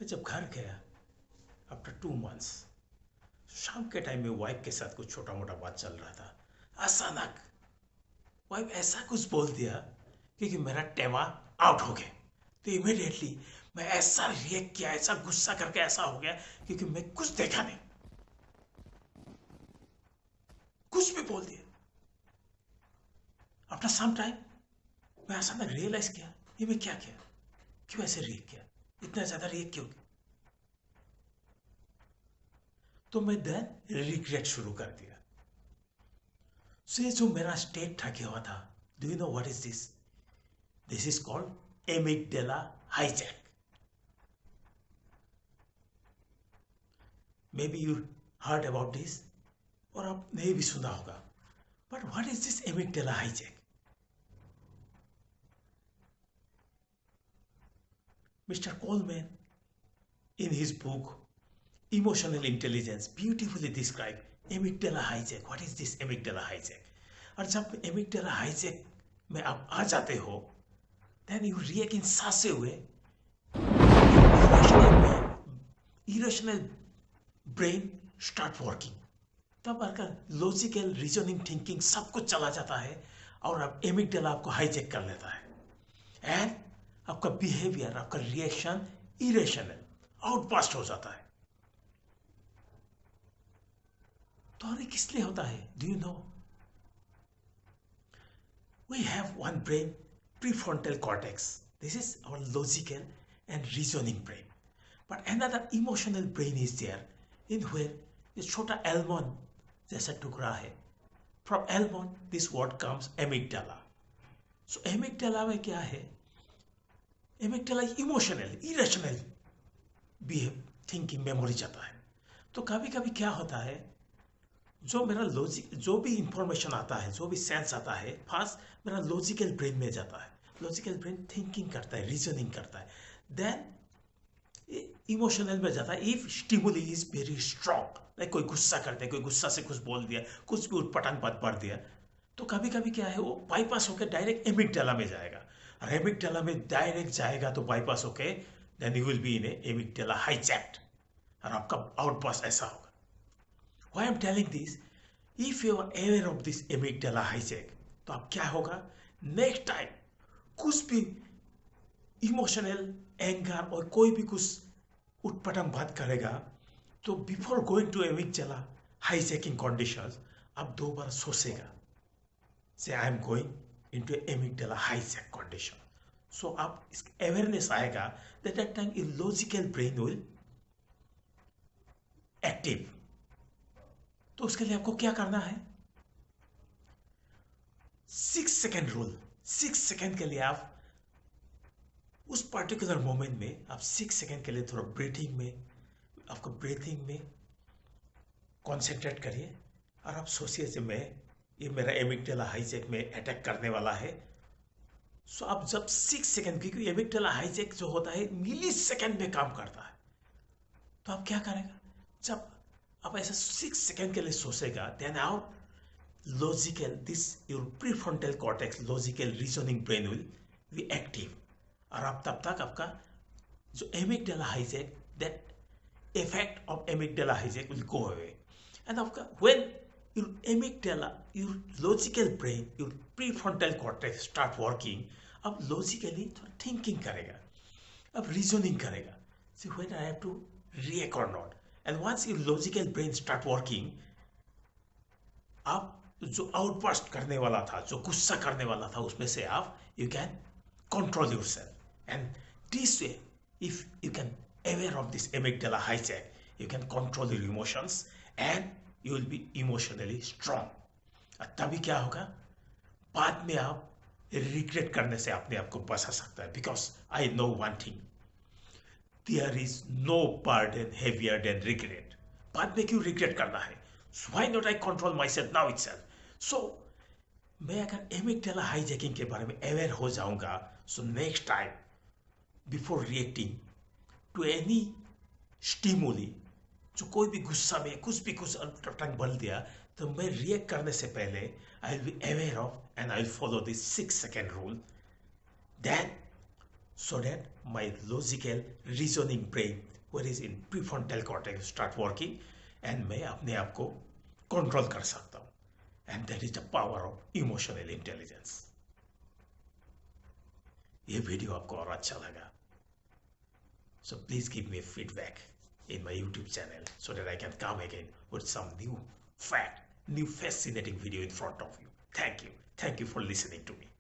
मैं जब घर गया आफ्टर 2 मंथ्स, शाम के टाइम में वाइफ के साथ कुछ छोटा मोटा बात चल रहा था। अचानक वाइफ ऐसा कुछ बोल दिया क्योंकि मेरा टेवा आउट हो गया। तो इमीडिएटली मैं ऐसा रिएक्ट किया, ऐसा गुस्सा करके ऐसा हो गया क्योंकि मैं कुछ देखा नहीं, कुछ भी बोल दिया। आफ्टर सम टाइम मैं अचानक रियलाइज किया ये मैं क्या किया, क्यों ऐसे रिएक्ट किया, इतना ज्यादा रिएक्ट क्यों किया। तो मैं देन रिग्रेट शुरू कर दिया। सो ये जो मेरा स्टेट था क्या हुआ था, do you know what is this? This is called amygdala hijack. May be you heard about this, और आपने भी सुना होगा, but what is this amygdala hijack? Mister Coleman in his book Emotional Intelligence beautifully describe amygdala hijack. What is this amygdala hijack? और जब amygdala hijack में आप आ जाते हो, then you react in such a way, irrational brain start working. तब अगर logical reasoning thinking सब कुछ चला जाता है और अब एमिगडाला आपको हाईजैक कर लेता है एंड आपका बिहेवियर, आपका रिएक्शन इरेशनल आउटबर्स्ट हो जाता है। तो ये किस लिए होता है? Do you know? We have one brain, prefrontal cortex, this is our logical and reasoning brain, but another emotional brain is there in where ये छोटा एल्मोन जैसा टुकड़ा है। From almond this word comes amygdala. So amygdala में क्या है? Amygdala emotional irrational behave thinking memory जाता है। तो कभी कभी क्या होता है, जो मेरा लॉजिक, जो भी इंफॉर्मेशन आता है, जो भी सेंस आता है, फर्स्ट मेरा लॉजिकल ब्रेन में जाता है। लॉजिकल ब्रेन थिंकिंग करता है, रीजनिंग करता है, देन इमोशनल में जाता है। If stimuli is very strong, like कोई गुस्सा करते, कोई गुस्सा से कुछ बोल दिया, कुछ भी उटपटांग बात पढ़ दिया, तो कभी कभी क्या है, वो बाईपास होकर डायरेक्ट एमिगडाला में जाएगा, और एमिगडाला में डायरेक्ट जाएगा तो बाईपास होके then you will be in amygdala hijacked, और आपका आउटबर्स्ट ऐसा होगा। Why I am telling this, if you are aware of this amygdala hijack, तो आप क्या होगा, नेक्स्ट टाइम कुछ भी इमोशनल एंगर और कोई भी कुछ उटपटांग बात करेगा, तो before going to amygdala hijacking conditions आप 2 बार सोचेगा, say I am going into amygdala hijack condition. So आप इस अवेयरनेस आएगा that time your logical brain will active. तो उसके लिए आपको क्या करना है? 6 सेकेंड रूल। 6 सेकेंड के लिए आप उस पर्टिकुलर मोमेंट में आप 6 सेकेंड के लिए थोड़ा ब्रीथिंग में, आपको ब्रीथिंग में कॉन्सेंट्रेट करिए, और आप सोचिए कि मैं, ये मेरा एमिगडाला हाईजैक में अटैक करने वाला है। सो आप जब 6 सेकेंड, क्योंकि एमिगडाला हाईजैक जो होता है मिली सेकेंड में काम करता है, तो आप क्या करेगा, जब आप ऐसा 6 सेकेंड के लिए सोचेगा, then out logical this your prefrontal cortex logical reasoning brain will be active, और आप तब तक आपका जो amygdala hijack, that effect of amygdala hijack will go away, and when your amygdala, your logical brain, your prefrontal cortex start working, अब logically थोड़ा thinking करेगा, अब reasoning करेगा, see whether I have to react or not, and once your logical brain start working, आप जो outburst करने वाला था, जो गुस्सा करने वाला था, उसमें से आप you can control yourself, and this way if you can aware of this amygdala hijack, you can control your emotions and you will be emotionally strong. तभी क्या होगा, बाद में आप रिग्रेट करने से अपने आप को बचा सकता है, because I know one thing, there is no burden heavier than regret. बाद में क्यों रिग्रेट करना है? Why not I control myself now itself. So मैं अगर एमिगडाला हाईजैकिंग के बारे में अवेयर हो जाऊंगा, so next time before reacting to any stimuli, जो कोई भी गुस्सा में कुछ भी कुछ टंग बोल दिया, तो मैं रिएक्ट करने से पहले I will be aware of and I will follow this 6 second rule, then so that my logical reasoning brain where is in prefrontal cortex start working and मैं अपने आप को कंट्रोल कर सकता हूँ. And that is the power of emotional intelligence. ये video आपको और अच्छा लगा, so please give me feedback in my YouTube channel so that I can come again with some new fact, new fascinating video in front of you. Thank you for listening to me.